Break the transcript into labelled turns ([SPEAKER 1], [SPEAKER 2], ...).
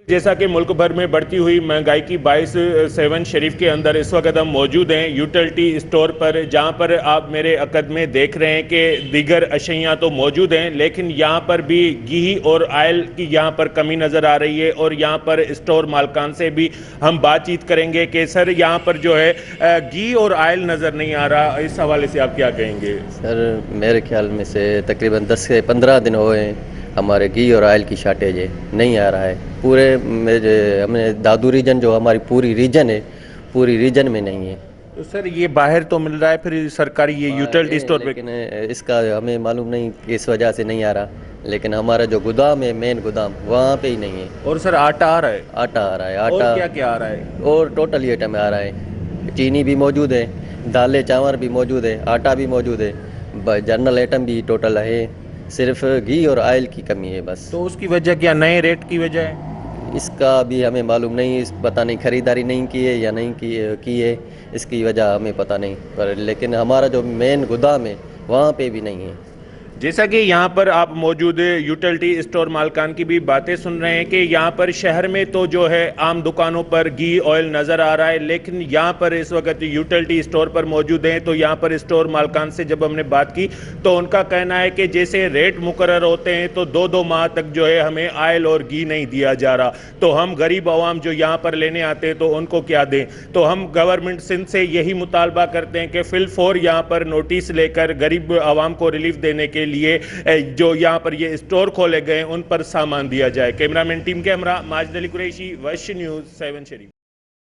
[SPEAKER 1] جیسا کہ ملک بھر میں بڑھتی ہوئی مہنگائی کی باعث 7 شریف کے اندر اس وقت ہم موجود ہیں یوٹیلٹی اسٹور پر، جہاں پر آپ میرے عقد میں دیکھ رہے ہیں کہ دیگر اشیاء تو موجود ہیں، لیکن یہاں پر بھی گھی اور آئل کی یہاں پر کمی نظر آ رہی ہے۔ اور یہاں پر اسٹور مالکان سے بھی ہم بات چیت کریں گے کہ سر یہاں پر جو ہے گھی اور آئل نظر نہیں آ رہا، اس حوالے سے آپ کیا کہیں گے؟
[SPEAKER 2] سر میرے خیال میں سے تقریباً 10 سے 15 دن ہوئے ہیں ہمارے گھی اور آئل کی شارٹیج ہے، نہیں آ رہا ہے پورے ہمیں دادو ریجن جو ہماری پوری ریجن ہے، پوری ریجن میں نہیں ہے۔
[SPEAKER 1] تو سر یہ باہر تو مل رہا ہے، پھر سرکاری یہ یوٹیلٹی اسٹور پہ
[SPEAKER 2] لیکن اس کا ہمیں معلوم نہیں کہ اس وجہ سے نہیں آ رہا، لیکن ہمارا جو گودام ہے مین گودام وہاں پہ ہی نہیں ہے۔
[SPEAKER 1] اور سر آٹا آ رہا ہے؟
[SPEAKER 2] آٹا آ رہا ہے،
[SPEAKER 1] اور
[SPEAKER 2] آٹا
[SPEAKER 1] کیا کیا آ رہا ہے؟
[SPEAKER 2] اور ٹوٹل آئٹم آ رہا ہے، چینی بھی موجود ہے، دالیں چاول بھی موجود ہے، آٹا بھی موجود ہے، جنرل آئٹم بھی ٹوٹل ہے، صرف گھی اور آئل کی کمی ہے بس۔
[SPEAKER 1] تو اس کی وجہ کیا نئے ریٹ کی وجہ ہے؟
[SPEAKER 2] اس کا بھی ہمیں معلوم نہیں، پتہ نہیں خریداری نہیں کی ہے یا نہیں کی ہے، اس کی وجہ ہمیں پتہ نہیں، پر لیکن ہمارا جو مین گودام ہے وہاں پہ بھی نہیں ہے۔
[SPEAKER 1] جیسا کہ یہاں پر آپ موجود یوٹیلٹی اسٹور مالکان کی بھی باتیں سن رہے ہیں کہ یہاں پر شہر میں تو جو ہے عام دکانوں پر گھی آئل نظر آ رہا ہے، لیکن یہاں پر اس وقت یوٹیلٹی اسٹور پر موجود ہیں تو یہاں پر اسٹور مالکان سے جب ہم نے بات کی تو ان کا کہنا ہے کہ جیسے ریٹ مقرر ہوتے ہیں تو 2 ماہ تک جو ہے ہمیں آئل اور گھی نہیں دیا جا رہا، تو ہم غریب عوام جو یہاں پر لینے آتے ہیں تو ان کو کیا دیں؟ تو ہم گورنمنٹ سندھ سے یہی مطالبہ کرتے ہیں کہ فی الفور یہاں پر نوٹس لے کر غریب عوام کو ریلیف دینے کے لیے جو یہاں پر یہ اسٹور کھولے گئے ان پر سامان دیا جائے۔ کیمرہ مین ٹیم کے ہمراہ ماجد علی قریشی، ویسٹ نیوز 7 شریف۔